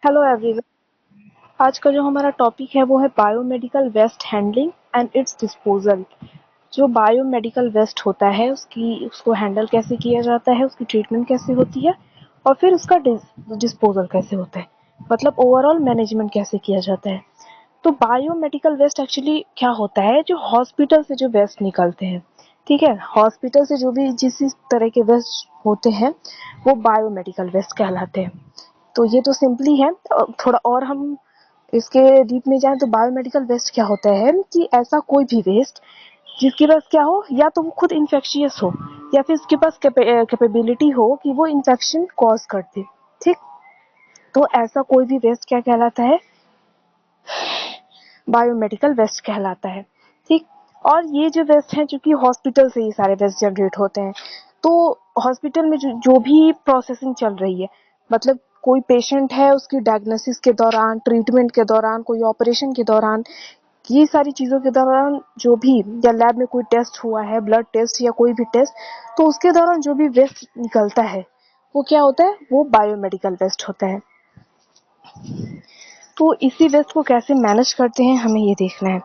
Hello everyone. आज का जो हमारा टॉपिक है वो है biomedical waste handling and its disposal. जो बायोमेडिकल वेस्ट होता है उसको हैंडल कैसे किया जाता है, उसकी ट्रीटमेंट कैसे होती है और फिर उसका डिस्पोजल कैसे होता है, मतलब ओवरऑल मैनेजमेंट कैसे किया जाता है। तो बायोमेडिकल वेस्ट एक्चुअली क्या होता है, जो हॉस्पिटल से जो वेस्ट निकलते हैं, ठीक है, हॉस्पिटल से जो भी जिस तरह के वेस्ट होते हैं वो बायोमेडिकल वेस्ट कहलाते हैं। तो ये तो सिंपली है। थोड़ा और हम इसके डीप में जाएं तो बायोमेडिकल वेस्ट क्या होता है कि ऐसा कोई भी वेस्ट जिसके पास क्या हो, या तो वो खुद इन्फेक्शियस हो या फिर उसके पास कैपेबिलिटी हो कि वो इन्फेक्शन कॉज कर दे। ठीक, तो ऐसा कोई भी वेस्ट क्या कहलाता है, बायोमेडिकल वेस्ट कहलाता है। ठीक, और ये जो वेस्ट हैं, चूंकि हॉस्पिटल से ये सारे वेस्ट जनरेट होते हैं, तो हॉस्पिटल में जो भी प्रोसेसिंग चल रही है, मतलब कोई पेशेंट है उसकी डायग्नोसिस के दौरान, ट्रीटमेंट के दौरान, कोई ऑपरेशन के दौरान, ये सारी चीज़ों के दौरान जो भी, या लैब में कोई टेस्ट हुआ है, ब्लड टेस्ट या कोई भी टेस्ट, तो उसके दौरान जो भी वेस्ट निकलता है वो क्या होता है, वो बायोमेडिकल वेस्ट होता है। तो इसी वेस्ट को कैसे मैनेज करते हैं हमें ये देखना है।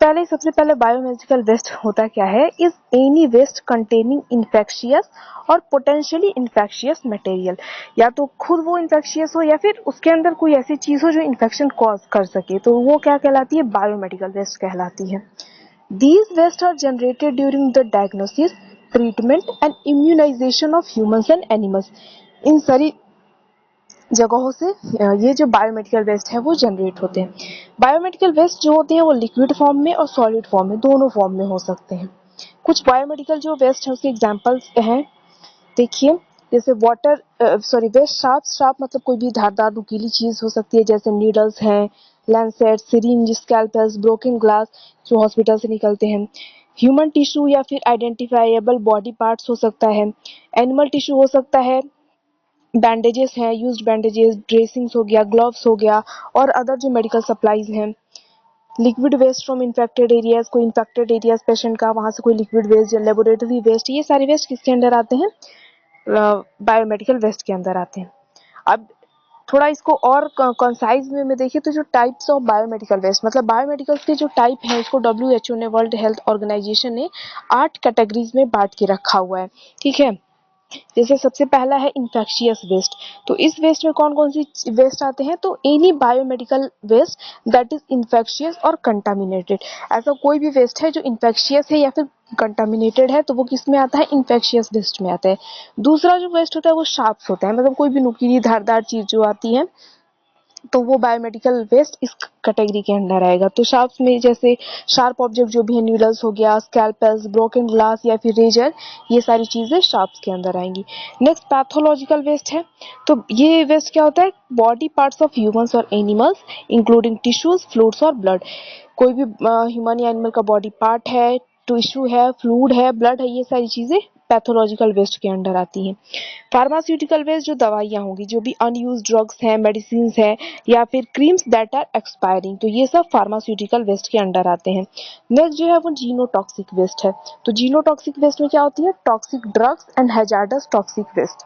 पहले सबसे पहले बायोमेडिकल वेस्ट होता क्या है, is any waste containing infectious और पोटेंशियली इन्फेक्शियस मटेरियल। या तो खुद वो इन्फेक्शियस हो या फिर उसके अंदर कोई ऐसी चीज हो जो इन्फेक्शन कॉज कर सके, तो वो क्या कहलाती है, बायोमेडिकल वेस्ट कहलाती है। These wastes are generated during the diagnosis, treatment and immunization of humans and animals. इन सारी जगहों से ये जो बायोमेडिकल वेस्ट है वो जनरेट होते हैं। बायोमेडिकल वेस्ट जो होते हैं वो लिक्विड फॉर्म में और सॉलिड फॉर्म में, दोनों फॉर्म में हो सकते हैं। कुछ बायोमेडिकल जो वेस्ट है उसके एग्जांपल्स हैं, देखिए, जैसे water sorry waste sharp, sharp मतलब कोई भी धारदार नुकीली चीज हो सकती है, जैसे नीडल्स हैं, लैंसेट, सिरिंज, स्कैल्पेल्स, ब्रोकन ग्लास जो हॉस्पिटल से निकलते हैं। ह्यूमन टिश्यू या फिर आइडेंटिफाइएबल बॉडी पार्ट्स हो सकता है। एनिमल टिश्यू हो सकता है, बैंडेजेस हैं, यूज्ड बैंडेजेस, ड्रेसिंग्स हो गया, ग्लव्स हो गया और अदर जो मेडिकल सप्लाईज हैं। Liquid waste from infected areas, कोई इन्फेक्टेड एरियाज पेशेंट का, वहां से कोई लिक्विड वेस्ट या लेबोरेटरी वेस्ट, ये सारे वेस्ट किसके अंडर आते हैं, बायोमेडिकल वेस्ट के अंदर आते हैं। अब थोड़ा इसको और कंसाइज में देखिए तो जो टाइप्स ऑफ बायोमेडिकल वेस्ट, मतलब बायोमेडिकल्स के जो टाइप है उसको डब्ल्यूएचओ ने, वर्ल्ड हेल्थ ऑर्गेनाइजेशन ने 8 कैटेगरीज में बांट के रखा हुआ है। ठीक है, जैसे सबसे पहला है इन्फेक्शियस वेस्ट। तो इस वेस्ट में कौन कौन सी वेस्ट आते हैं, तो any biomedical waste that is infectious और कंटामिनेटेड। ऐसा कोई भी वेस्ट है जो इन्फेक्शियस है या फिर कंटामिनेटेड है तो वो किस में आता है, इन्फेक्शियस वेस्ट में आता है। दूसरा जो वेस्ट होता है वो शार्प्स होता है, मतलब कोई भी नुकीली धारदार चीज जो आती है तो वो बायोमेडिकल वेस्ट इस कैटेगरी के अंडर आएगा। तो शार्प्स में जैसे शार्प ऑब्जेक्ट जो भी है, नीडल्स हो गया, स्कैल्पेल्स, ब्रोकन ग्लास या फिर रेजर, ये सारी चीजें शार्प्स के अंदर आएंगी। नेक्स्ट पैथोलॉजिकल वेस्ट है। तो ये वेस्ट क्या होता है, बॉडी पार्ट्स ऑफ ह्यूमंस और एनिमल्स इंक्लूडिंग टिश्यूज, फ्लूइड्स और ब्लड। कोई भी ह्यूमन या एनिमल का बॉडी पार्ट है, टिश्यू है, फ्लूइड है, ब्लड है, ये सारी चीजें पैथोलॉजिकल वेस्ट के अंडर आती हैं। फार्मास्यूटिकल वेस्ट जो दवाइयाँ होंगी, जो भी अनयूज्ड ड्रग्स हैं, मेडिसिन है या फिर क्रीम्स दैट आर एक्सपायरिंग, तो ये सब फार्मास्यूटिकल वेस्ट के अंडर आते हैं। नेक्स्ट जो है वो जीनोटॉक्सिक वेस्ट है। तो जीनोटॉक्सिक वेस्ट में क्या होती है, toxic drugs and hazardous toxic waste.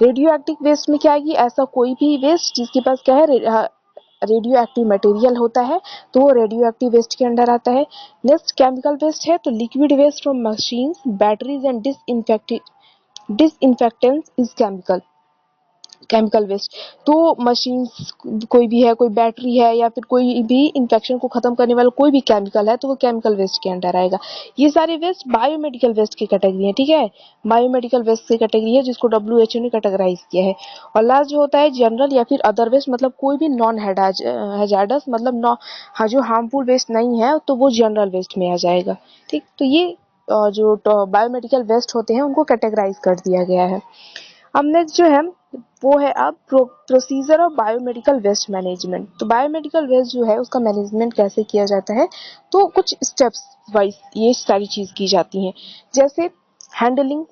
Radioactive waste में क्या आएगी, ऐसा कोई भी वेस्ट जिसके पास क्या है, रेडियो एक्टिव मटेरियल होता है, तो वो रेडियो एक्टिव वेस्ट के अंडर आता है। नेक्स्ट केमिकल वेस्ट है। तो liquid waste from machines, batteries and disinfectants is chemical, chemical waste. तो मशीन्स कोई भी है, कोई बैटरी है या फिर कोई भी इंफेक्शन को खत्म करने वाला कोई भी केमिकल है तो वो केमिकल वेस्ट के अंडर आएगा। ये सारे वेस्ट बायोमेडिकल वेस्ट की कैटेगरी है। ठीक है, बायोमेडिकल वेस्ट की कैटेगरी है जिसको डब्ल्यूएचओ ने कैटेगराइज किया है। और लास्ट जो होता है जनरल या फिर अदर वेस्ट, मतलब कोई भी नॉन हैजार्डस, मतलब हाँ, जो हार्मफुल वेस्ट नहीं है तो वो जनरल वेस्ट में आ जाएगा। ठीक, तो ये जो बायोमेडिकल वेस्ट होते हैं उनको कैटेगराइज कर दिया गया है। अब नेक्स्ट जो है वो है अब procedure of biomedical waste management. तो बायोमेडिकल वेस्ट जो है उसका मैनेजमेंट कैसे किया जाता है, तो कुछ स्टेप्स वाइज ये सारी चीज की जाती हैं। जैसे हैंडलिंग,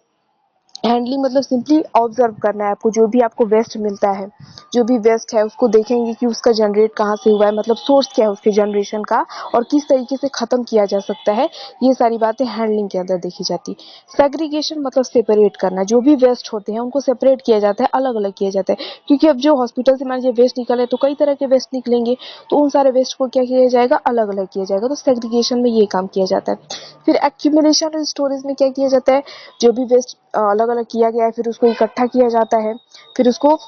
हैंडलिंग मतलब सिंपली ऑब्जर्व करना है आपको, जो भी आपको वेस्ट मिलता है, जो भी वेस्ट है उसको देखेंगे कि उसका जनरेट कहाँ से हुआ है, मतलब सोर्स क्या है उसके जनरेशन का और किस तरीके से खत्म किया जा सकता है, ये सारी बातें हैंडलिंग के अंदर देखी जाती। सेग्रीगेशन मतलब सेपरेट करना, जो भी वेस्ट होते हैं उनको सेपरेट किया जाता है, अलग अलग किया जाता है, क्योंकि अब जो हॉस्पिटल से मान लीजिए वेस्ट निकले तो कई तरह के वेस्ट निकलेंगे, तो उन सारे वेस्ट को क्या किया जाएगा, अलग अलग किया जाएगा। तो सेग्रीगेशन में ये काम किया जाता है। फिर एक्यूमुलेशन और स्टोरेज में क्या किया जाता है, जो भी वेस्ट अलग अलग किया गया है फिर उसको इकट्ठा किया जाता है, फिर उसको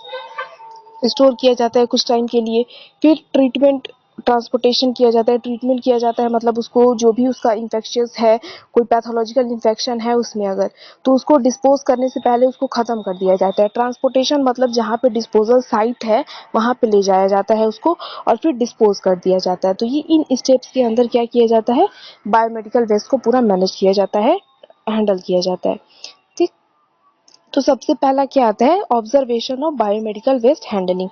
स्टोर किया जाता है कुछ टाइम के लिए। फिर ट्रीटमेंट, ट्रांसपोर्टेशन किया जाता है, ट्रीटमेंट किया जाता है मतलब उसको जो भी उसका इन्फेक्शियस है, कोई पैथोलॉजिकल इन्फेक्शन है उसमें अगर, तो उसको डिस्पोज करने से पहले उसको खत्म कर दिया जाता है। ट्रांसपोर्टेशन मतलब जहाँ पे डिस्पोजल साइट है वहाँ पे ले जाया जाता है उसको और फिर डिस्पोज कर दिया जाता है। तो ये इन स्टेप्स के अंदर क्या किया जाता है, बायोमेडिकल वेस्ट को पूरा मैनेज किया जाता है, हैंडल किया जाता है। ठीक, तो सबसे पहला क्या आता है, observation of biomedical waste handling.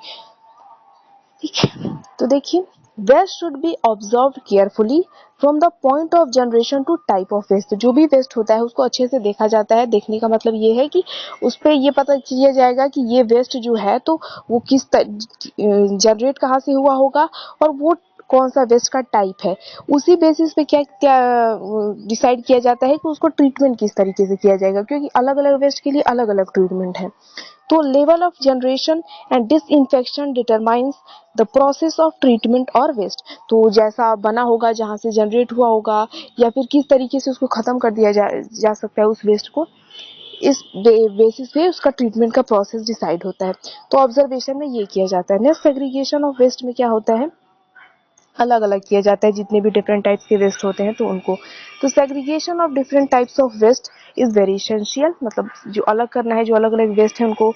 ठीक है, तो देखिए, waste should be observe carefully from the point of generation to type of waste. जो भी वेस्ट होता है उसको अच्छे से देखा जाता है। देखने का मतलब ये है कि उस पर ये पता किया जाएगा कि ये वेस्ट जो है तो वो किस जनरेट कहाँ से हुआ होगा और वो कौन सा वेस्ट का टाइप है। उसी बेसिस पे क्या क्या डिसाइड किया जाता है कि उसको ट्रीटमेंट किस तरीके से किया जाएगा, क्योंकि अलग अलग वेस्ट के लिए अलग अलग ट्रीटमेंट है। तो level of generation and disinfection determines the process of treatment और वेस्ट। तो जैसा बना होगा, जहाँ से जनरेट हुआ होगा या फिर किस तरीके से उसको खत्म कर दिया जा सकता है उस वेस्ट को, इस बेसिस पे उसका ट्रीटमेंट का प्रोसेस डिसाइड होता है। तो ऑब्जर्वेशन में ये किया जाता है। नेक्स्ट, सेग्रीगेशन ऑफ वेस्ट में क्या होता है, अलग अलग किया जाता है जितने भी डिफरेंट टाइप्स के वेस्ट होते हैं तो उनको। तो segregation of different types of waste is very essential, मतलब जो अलग करना है, जो अलग अलग वेस्ट है उनको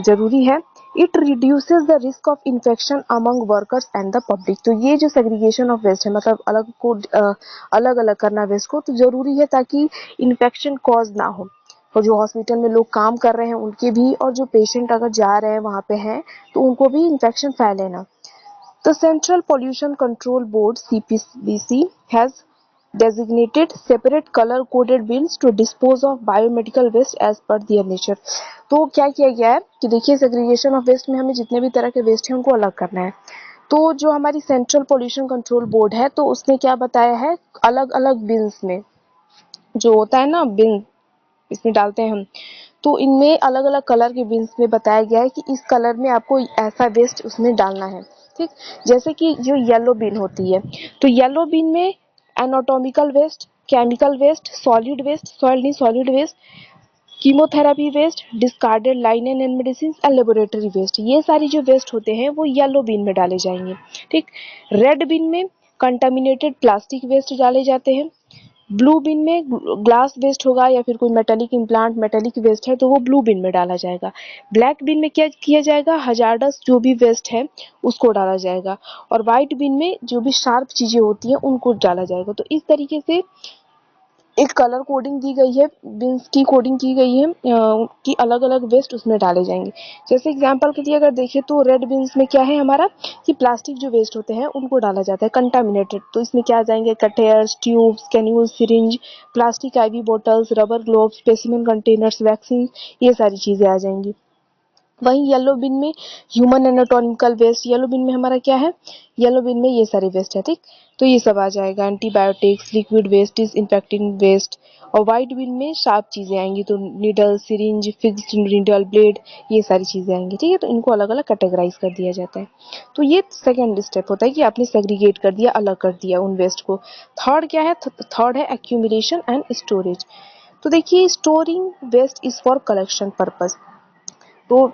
जरूरी है। It reduces the risk of infection among workers and the public. तो ये जो सेग्रीगेशन ऑफ वेस्ट है, मतलब अलग अलग करना वेस्ट को, तो जरूरी है ताकि इन्फेक्शन कॉज ना हो, और जो हॉस्पिटल में लोग काम कर रहे हैं उनके भी, और जो पेशेंट अगर जा रहे हैं वहाँ पे हैं तो उनको भी इन्फेक्शन फैले ना। The Central Pollution Control Board (CPBC) has designated separate color-coded bins to dispose of biomedical waste as per their nature। तो क्या किया गया है कि देखिए, सेग्रीगेशन ऑफ वेस्ट में हमें जितने भी तरह के वेस्ट हैं उनको अलग करना है। तो जो हमारी सेंट्रल पोल्यूशन कंट्रोल बोर्ड है तो उसने क्या बताया है, अलग अलग बिन्स में जो होता है ना, बिन इसमें डालते हैं हम, तो इनमें अलग अलग कलर के बिन्स में बताया गया है कि इस कलर में आपको ऐसा वेस्ट उसमें डालना है। ठीक, जैसे कि जो येलो बिन होती है, तो येलो बिन में anatomical waste, chemical waste, solid waste, soil नहीं solid waste, chemotherapy waste, discarded linen and medicine and laboratory waste, ये सारी जो वेस्ट होते हैं वो येलो बिन में डाले जाएंगे। ठीक, रेड बिन में कंटामिनेटेड प्लास्टिक वेस्ट डाले जाते हैं। ब्लू बिन में ग्लास वेस्ट होगा या फिर कोई मेटेलिक इम्प्लांट, मेटेलिक वेस्ट है तो वो ब्लू बिन में डाला जाएगा। ब्लैक बिन में क्या किया जाएगा, हजार्डस जो भी वेस्ट है उसको डाला जाएगा। और व्हाइट बिन में जो भी शार्प चीजें होती हैं उनको डाला जाएगा। तो इस तरीके से एक कलर कोडिंग दी गई है, बिन्स की कोडिंग की गई है कि अलग अलग वेस्ट उसमें डाले जाएंगे। जैसे एग्जांपल के लिए अगर देखें तो रेड बिन्स में क्या है हमारा, कि प्लास्टिक जो वेस्ट होते हैं उनको डाला जाता है कंटामिनेटेड। तो इसमें क्या आ जाएंगे, catheters, tubes, cannula, syringe, plastic IV bottles, rubber gloves, specimen containers, vaccine, ये सारी चीजें आ जाएंगी। वहीं येलो बिन में human anatomical waste, yellow bin में हमारा क्या है, येलो बिन में ये सारे वेस्ट है। ठीक, तो ये सब आ जाएगा, antibiotics, liquid waste, disinfecting waste. और व्हाइट बिन में शार्प चीजें आएंगी, तो needle, syringe, fixed needle, blade, ये सारी चीजें आएंगी। ठीक है, तो इनको अलग अलग कैटेगराइज कर दिया जाता है। तो ये सेकेंड स्टेप होता है कि आपने सेग्रीगेट कर दिया, अलग कर दिया उन वेस्ट को। थर्ड क्या है, थर्ड है एक्यूमुलेशन एंड स्टोरेज। तो देखिए, storing waste is for collection purpose. तो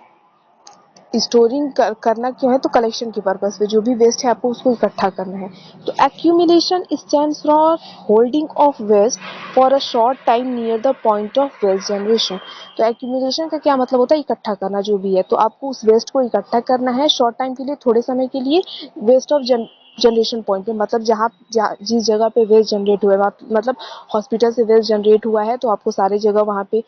स्टोरिंग करना क्यों है, तो कलेक्शन के पर्पज पे, जो भी वेस्ट है आपको उसको इकट्ठा करना है। तो accumulation stands for holding of waste for a short time near the point of waste generation. तो एक्यूमुलेशन का क्या मतलब होता है, इकट्ठा करना जो भी है, तो आपको उस वेस्ट को इकट्ठा करना है शॉर्ट टाइम के लिए, थोड़े समय के लिए, वेस्ट ऑफ जनरेशन पॉइंट पे, मतलब जहाँ जिस जगह पे वेस्ट जनरेट हुआ है, मतलब हॉस्पिटल से वेस्ट जनरेट हुआ है तो आपको सारे जगह वहाँ पे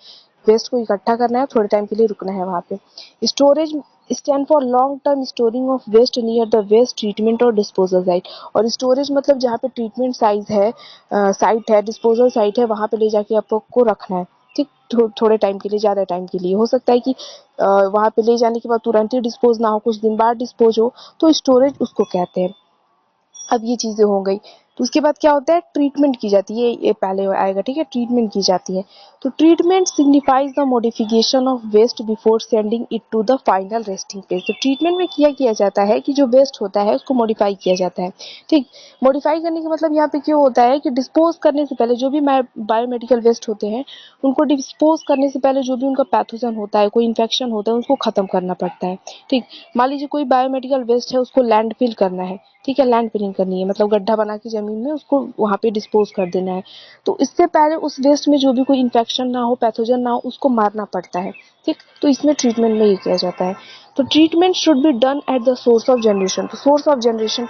वेस्ट को इकट्ठा करना है, थोड़े टाइम के लिए रुकना है वहाँ पे। Storage stand for long term storing of waste near the waste treatment और डिस्पोजल साइट। और स्टोरेज मतलब जहाँ पे ट्रीटमेंट साइट है, डिस्पोजल साइट है, वहाँ पे ले जाके आपको रखना है। ठीक, थोड़े टाइम के लिए, ज़्यादा टाइम के लिए हो सकता है कि वहाँ पे ले जाने के बाद तुरंत ही डिस्पोज ना हो, कुछ दिन बाद डिस्पोज हो, तो स्टोरेज उसको कहते हैं। अब ये चीज़ें हो गई, तो उसके बाद क्या होता है, ट्रीटमेंट की जाती है, ये पहले आएगा, ठीक है, ट्रीटमेंट की जाती है। तो treatment signifies the modification of waste before sending it to the final resting place. तो ट्रीटमेंट में किया जाता है कि जो वेस्ट होता है उसको मॉडिफाई किया जाता है। ठीक, मॉडिफाई करने का मतलब यहाँ पे क्यों होता है कि डिस्पोज करने से पहले जो भी बायोमेडिकल वेस्ट होते हैं उनको डिस्पोज करने से पहले जो भी उनका पैथोजन होता है, कोई इन्फेक्शन होता है, उसको खत्म करना पड़ता है। ठीक, मान लीजिए कोई बायोमेडिकल वेस्ट है, उसको लैंडफिल करना है, ठीक है, लैंड फिलिंग करनी है, मतलब गड्ढा बना के जमीन में उसको वहाँ पे डिस्पोज कर देना है। तो इससे पहले उस वेस्ट में जो भी कोई इन्फेक्शन ना हो, पैथोजन ना हो, उसको मारना पड़ता है। ठीक, तो इसमें ट्रीटमेंट में ये किया जाता है। तो treatment should be done at the source of generation. तो सोर्स ऑफ जनरेशन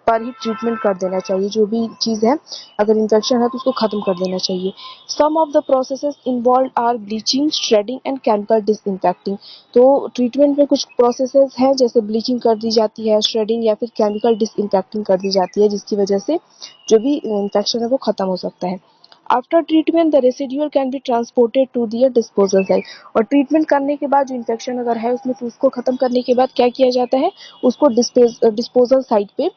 पर ही ट्रीटमेंट कर देना चाहिए, जो भी चीज़ है, अगर इन्फेक्शन है तो उसको खत्म कर देना चाहिए। Some of the processes involve are bleaching, shredding and chemical disinfecting. तो ट्रीटमेंट में कुछ प्रोसेसेस हैं, जैसे ब्लीचिंग कर दी जाती है, श्रेडिंग या फिर केमिकल डिसइंफेक्टिंग कर दी जाती है, जिसकी वजह से जो भी इन्फेक्शन है वो खत्म हो सकता है। After treatment the residual can be transported to their disposal site. और ट्रीटमेंट करने के बाद जो इन्फेक्शन अगर है उसमें, तो उसको खत्म करने के बाद क्या किया जाता है, उसको डिस्पोजल साइट पे,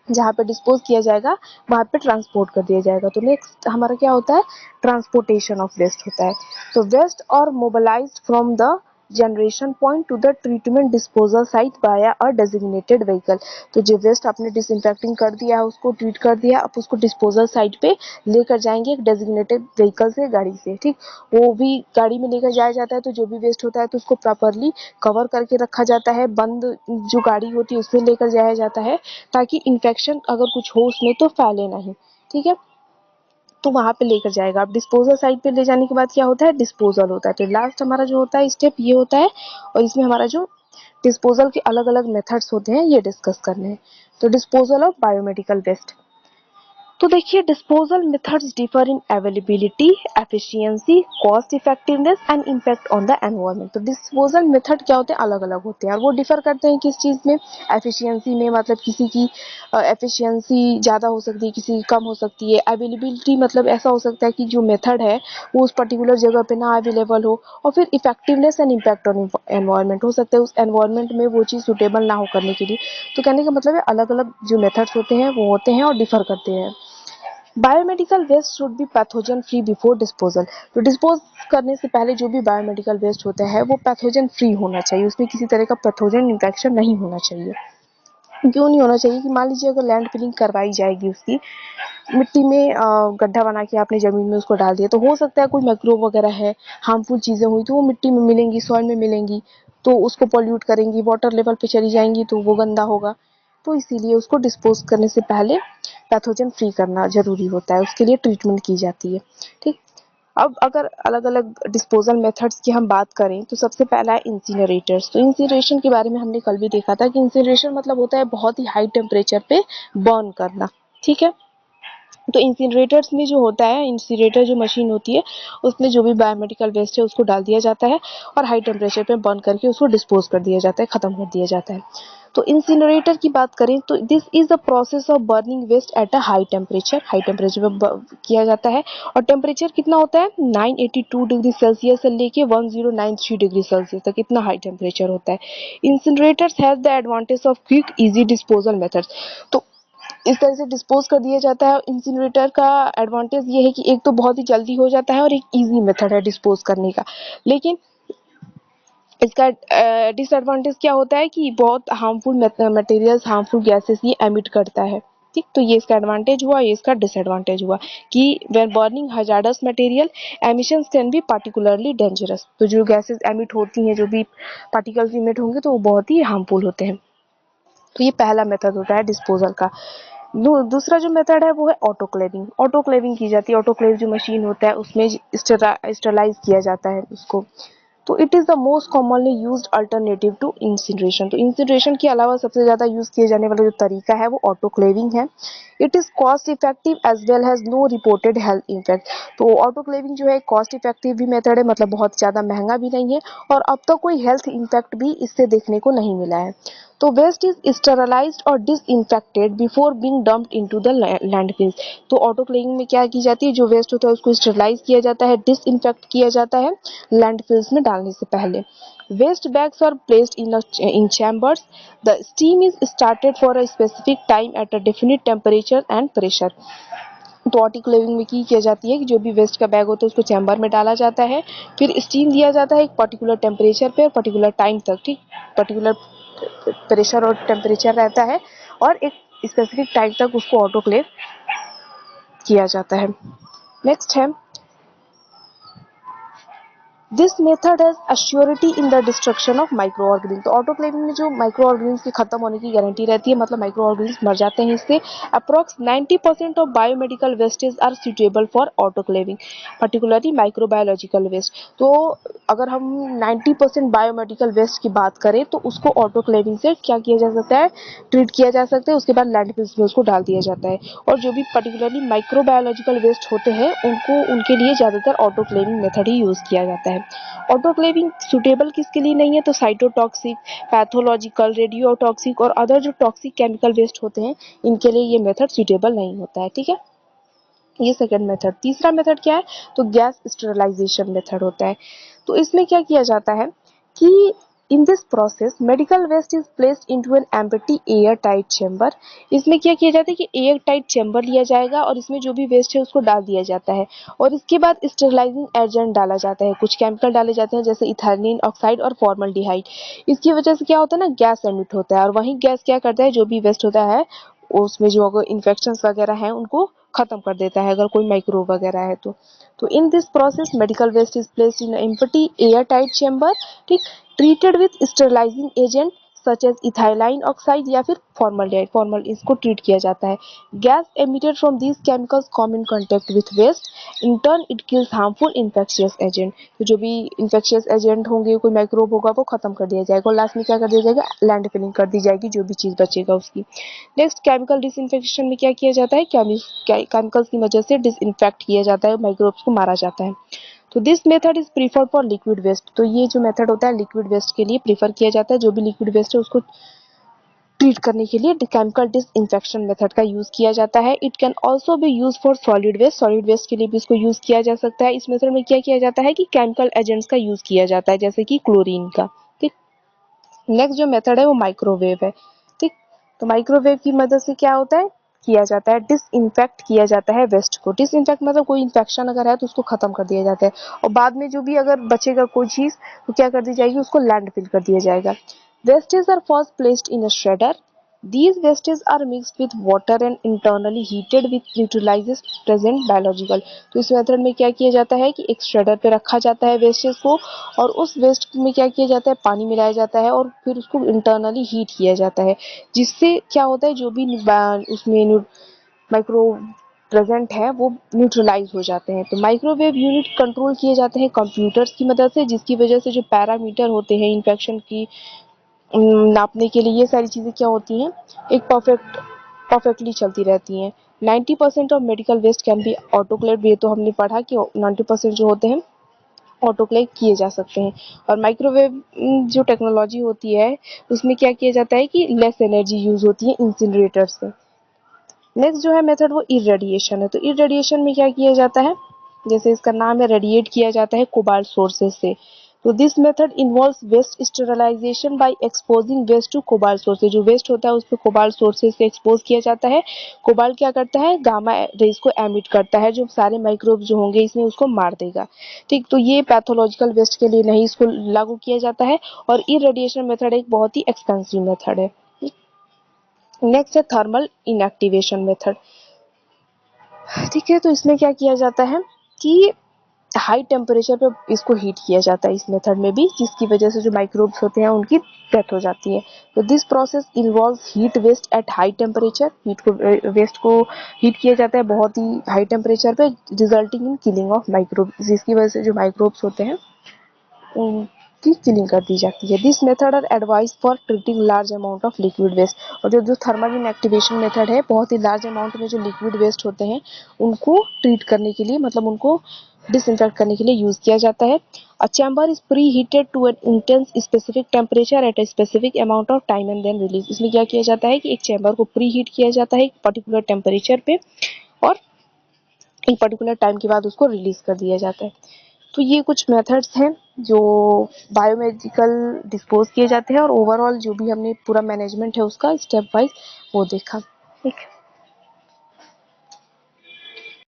जहाँ पे डिस्पोज किया जाएगा, वहाँ पे ट्रांसपोर्ट कर दिया जाएगा। तो नेक्स्ट हमारा क्या होता है, ट्रांसपोर्टेशन ऑफ वेस्ट होता है। तो वेस्ट और mobilised from the generation point two the treatment disposal site bye a designated vehicle. तो जो वेस्ट आपने डिसइंफेक्टिंग कर दिया है, उसको ट्रीट कर दिया, आप उसको डिस्पोजल साइट पे लेकर जाएंगे एक डेजिग्नेटेड व्हीकल से, गाड़ी से। ठीक, वो भी गाड़ी में लेकर जाया जाता है। तो जो भी वेस्ट होता है तो उसको प्रॉपरली कवर करके रखा जाता है, बंद जो गाड़ी होती है उसमें लेकर जाया जाता है, ताकि इन्फेक्शन अगर कुछ हो उसमें तो फैले नहीं। ठीक है, तो वहाँ पे लेकर जाएगा। अब डिस्पोजल साइट पे ले जाने के बाद क्या होता है, डिस्पोजल होता है। तो लास्ट हमारा जो होता है स्टेप ये होता है, और इसमें हमारा जो डिस्पोजल के अलग अलग मेथड्स होते हैं ये डिस्कस करने हैं। तो डिस्पोजल ऑफ बायोमेडिकल वेस्ट। तो देखिए, disposal methods differ in availability, efficiency, cost effectiveness and impact on the environment. तो डिस्पोजल मेथड क्या होते हैं, अलग अलग होते हैं, और वो डिफर करते हैं किस चीज़ में, एफिशिएंसी में, मतलब किसी की एफिशिएंसी ज़्यादा हो सकती है, किसी की कम हो सकती है। अवेलेबिलिटी मतलब ऐसा हो सकता है कि जो मेथड है वो उस पर्टिकुलर जगह पे ना अवेलेबल हो। और फिर effectiveness and impact on environment, हो सकता है उस एनवायरनमेंट में वो चीज़ सुटेबल ना हो करने के लिए। तो कहने का मतलब है अलग अलग जो मेथड्स होते हैं वो होते हैं और डिफर करते हैं। Biomedical waste should be pathogen free before disposal. तो डिस्पोज करने से पहले जो भी बायोमेडिकल वेस्ट होता है वो पैथोजन फ्री होना चाहिए, उसमें किसी तरह का पैथोजन इन्फेक्शन नहीं होना चाहिए। क्यों नहीं होना चाहिए, कि मान लीजिए अगर लैंड फिलिंग करवाई जाएगी, उसकी मिट्टी में गड्ढा बना के आपने ज़मीन में उसको डाल दिया, तो हो सकता है कोई माइक्रोब वगैरह है, हार्मफुल चीज़ें हुई तो वो मिट्टी में मिलेंगी, सॉइल में मिलेंगी, तो उसको पॉल्यूट करेंगी, वाटर लेवल पे चली जाएंगी, तो वो गंदा होगा। तो इसीलिए उसको डिस्पोज करने से पहले पैथोजन फ्री करना ज़रूरी होता है, उसके लिए ट्रीटमेंट की जाती है। ठीक, अब अगर अलग अलग डिस्पोजल मेथड्स की हम बात करें तो सबसे पहला है इंसिनरेटर्स। तो इंसिनरेशन के बारे में हमने कल भी देखा था कि इंसिनरेशन मतलब होता है बहुत ही हाई टेम्परेचर पे बर्न करना। ठीक है, तो इंसिनरेटर्स में जो होता है, इंसिनरेटर जो मशीन होती है उसमें जो भी बायोमेडिकल वेस्ट है उसको डाल दिया जाता है और हाई टेम्परेचर पे बर्न करके उसको डिस्पोज कर दिया जाता है, खत्म कर दिया जाता है। तो इंसिनरेटर की बात करें तो this is the process of burning waste at a high temperature. High temperature पे किया जाता है, और टेम्परेचर कितना होता है, 982 डिग्री सेल्सियस से लेके 1093 डिग्री सेल्सियस तक, इतना हाई टेम्परेचर होता है। Incinerators have the advantage of quick easy disposal methods. तो इस तरह से डिस्पोज कर दिया जाता है। इंसिनरेटर का एडवांटेज ये है कि एक तो बहुत ही जल्दी हो जाता है और एक इजी मेथड है डिस्पोज करने का। लेकिन इसका डिसएडवांटेज क्या होता है कि बहुत हार्मफुल मटेरियल्स, हार्मफुल गैसेस ये एमिट करता है। ठीक, तो ये इसका एडवांटेज हुआ, ये इसका डिसएडवांटेज हुआ कि when burning hazardous material emissions can be particularly dangerous. तो जो गैसेस एमिट होती हैं, जो भी पार्टिकल्स इमिट होंगे तो वो बहुत ही हार्मफुल होते हैं। तो ये पहला मेथड होता है डिस्पोजल का। दूसरा जो मेथड है वो है ऑटोक्लेविंग। ऑटोक्लेविंग की जाती है, ऑटोक्लेव जो मशीन होता है उसमें स्टरलाइज किया जाता है उसको। तो it is the most commonly used alternative to incineration. तो इंसिनरेशन के अलावा सबसे ज़्यादा यूज़ किए जाने वाला जो तरीका है वो ऑटोक्लेविंग है। It is cost effective as well has no reported health effect. तो ऑटोक्लेविंग जो है कॉस्ट इफेक्टिव भी मेथड है, मतलब बहुत ज़्यादा महंगा भी नहीं है, और अब तक कोई हेल्थ इम्पैक्ट भी इससे देखने को नहीं मिला है। तो वेस्ट इज स्टेरलाइज्ड और disinfected before being dumped into the landfills. तो ऑटोक्लेविंग में क्या की जाती है, जो वेस्ट होता है उसको स्टेरलाइज किया जाता है, डिसइंफेक्ट किया जाता है लैंडफिल्स में डालने से पहले। Waste bags are placed in chambers. The steam is started for a specific time at a definite temperature and pressure. तो ऑटोक्लेविंग में की किया जाती है कि जो भी वेस्ट का बैग होता है उसको चैम्बर में डाला जाता है, फिर स्टीम दिया जाता है एक पर्टिकुलर टेम्परेचर पे और पर्टिकुलर टाइम तक, ठीक, पर्टिकुलर प्रेशर और टेम्परेचर रहता है और एक स्पेसिफिक टाइम तक उसको ऑटोक्लेव किया जाता है। नेक्स्ट है, this method has assurity in the destruction of micro organism. तो ऑटोक्लेविंग में जो माइक्रो ऑर्गेनिज्म के खत्म होने की गारंटी रहती है, मतलब माइक्रो ऑर्गेनिज्म मर जाते हैं इससे। Approx 90% of biomedical wastage are suitable for autoclaving, particularly microbiological waste. तो अगर हम 90% बायोमेडिकल वेस्ट की बात करें तो उसको ऑटोक्लेविंग से क्या किया जा सकता है, ट्रीट किया जा सकता है, उसके बाद लैंडफिल्स में उसको डाल दिया जाता है। और जो भी पर्टिकुलरली माइक्रोबायोलॉजिकल वेस्ट होते हैं उनको, उनके लिए ज़्यादातर ऑटोक्लेविंग मेथड ही यूज़ किया जाता है। ऑटोक्लेविंग सुटेबल किसके लिए नहीं है, तो साइटोटॉक्सिक, पैथोलॉजिकल, रेडियोटॉक्सिक और अदर जो टॉक्सिक केमिकल वेस्ट होते हैं इनके लिए ये मेथड सुटेबल नहीं होता है, ठीक है। ये सेकंड मेथड। तीसरा मेथड क्या है, तो गैस स्टेरिलाइजेशन मेथड होता है। तो इसमें क्या किया जाता है कि in this process medical waste is placed into an empty airtight chamber. इसमें क्या किया जाता है कि एयर टाइट चेम्बर लिया जाएगा और इसमें जो भी वेस्ट है उसको डाल दिया जाता है और इसके बाद स्टेरिलाइजिंग एजेंट डाला जाता है, कुछ केमिकल डाले जाते हैं जैसे इथाइलिन ऑक्साइड और फॉर्मल्डिहाइड। इसकी वजह से क्या होता है ना, गैस एमिट होता है और वही गैस क्या करता है, जो भी वेस्ट होता है उसमें जो अगर इन्फेक्शन वगैरह हैं उनको खत्म कर देता है, अगर कोई माइक्रोब वगैरह है तो in this process medical waste is placed in empty airtight chamber, ठीक, treated with sterilising agent such as ethylene oxide या फिर फॉर्मल्डिहाइड, फॉर्मल इसको ट्रीट किया जाता है। Gas emitted from these chemicals come in contact with waste, in turn it kills harmful infectious agent. तो जो भी इन्फेक्शियस एजेंट होंगे, कोई माइक्रोब होगा, वो खत्म कर दिया जाएगा और लास्ट में क्या कर दिया जाएगा, लैंड फिलिंग कर दी जाएगी जो भी चीज़ बचेगा उसकी। नेक्स्ट, केमिकल डिसइंफेक्शन में क्या किया जाता है, केमिकल्स की वजह से डिसइंफेक्ट किया जाता है, माइक्रोब्स को मारा जाता है। तो this method is preferred for liquid waste. तो ये जो मेथड होता है लिक्विड वेस्ट के लिए प्रीफर किया जाता है, जो भी लिक्विड वेस्ट है उसको ट्रीट करने के लिए केमिकल डिसइंफेक्शन मेथड का यूज किया जाता है। It can also be use for solid waste, solid waste के लिए भी इसको यूज किया जा सकता है। इस मेथड में क्या किया जाता है कि केमिकल एजेंट्स का यूज किया जाता है जैसे कि क्लोरीन का, ठीक। नेक्स्ट जो मेथड है वो माइक्रोवेव है, ठीक। तो माइक्रोवेव की मदद से क्या होता है, किया जाता है डिसइंफेक्ट किया जाता है वेस्ट को। डिसइंफेक्ट मतलब कोई इन्फेक्शन अगर है तो उसको खत्म कर दिया जाता है और बाद में जो भी अगर बचेगा कोई चीज तो क्या कर दी जाएगी, उसको लैंडफिल कर दिया जाएगा। Wastes are first placed in a shredder. These wastes are mixed with water and internally heated which neutralizes present biological। तो इस मेथड में क्या किया जाता है कि एक श्रेडर पे रखा जाता है वेस्टेज को और उस वेस्ट में क्या किया जाता है, पानी मिलाया जाता है और फिर उसको इंटरनली हीट किया जाता है, जिससे क्या होता है जो भी उसमें माइक्रो प्रेजेंट है वो न्यूट्रलाइज हो जाते हैं। तो माइक्रोवेव यूनिट कंट्रोल किए जाते हैं कंप्यूटर्स की मदद से, जिसकी वजह से जो पैरामीटर होते हैं इन्फेक्शन की नापने के लिए, ये सारी चीज़ें क्या होती हैं, एक परफेक्टली चलती रहती हैं। 90% of medical waste can be autoclave. ये तो हमने पढ़ा कि 90% जो होते हैं ऑटोक्लेव किए जा सकते हैं। और माइक्रोवेव जो टेक्नोलॉजी होती है उसमें क्या किया जाता है कि लेस एनर्जी यूज होती है इंसिनरेटर से। नेक्स्ट जो है मेथड वो इरेडिएशन है। तो इरेडिएशन में क्या किया जाता है, जैसे इसका नाम है, रेडिएट किया जाता है कोबाल्ट सोर्सेज से। तो this method involves waste sterilization by exposing waste to cobalt sources. जो वेस्ट होता है उसको कोबाल्ट सोर्सेज से एक्सपोज किया जाता है। कोबाल्ट क्या करता है, गामा रेज को एमिट करता है, जो सारे माइक्रोब जो होंगे इसमें उसको मार देगा, ठीक। तो ये पैथोलॉजिकल वेस्ट के लिए नहीं इसको लागू किया जाता है और इरेडिएशन मेथड एक बहुत ही एक्सपेंसिव मेथड है। नेक्स्ट है थर्मल इनएक्टिवेशन मेथड, ठीक है। तो इसमें क्या किया जाता है कि हाई टेम्परेचर पे इसको हीट किया जाता है इस मेथड में भी, जिसकी वजह से जो माइक्रोब्स होते हैं उनकी डेथ हो जाती है। तो this process involves heat waste at high temperature. Heat को वेस्ट को हीट किया जाता है बहुत ही हाई टेम्परेचर पे, resulting in killing of microbes, जिसकी वजह से जो माइक्रोब्स होते हैं उनकी किलिंग कर दी जाती है। This method are advise for treating large amount of liquid waste. और जो जो थर्मल इनएक्टिवेशन मेथड है, बहुत ही लार्ज अमाउंट में जो लिक्विड वेस्ट होते हैं उनको ट्रीट करने के लिए, मतलब उनको डिसइंफेक्ट करने के लिए यूज किया जाता है। A chamber is preheated to an intense specific temperature at a specific amount of time and then release. इसमें क्या किया जाता है कि एक चैम्बर को प्री हीट किया जाता है एक पर्टिकुलर टेम्परेचर पे और एक पर्टिकुलर टाइम के बाद उसको रिलीज कर दिया जाता है। तो ये कुछ मेथड्स हैं जो बायोमेडिकल डिस्पोज किए जाते हैं और ओवरऑल जो भी हमने पूरा मैनेजमेंट है उसका स्टेप वाइज वो देखा। ठीक।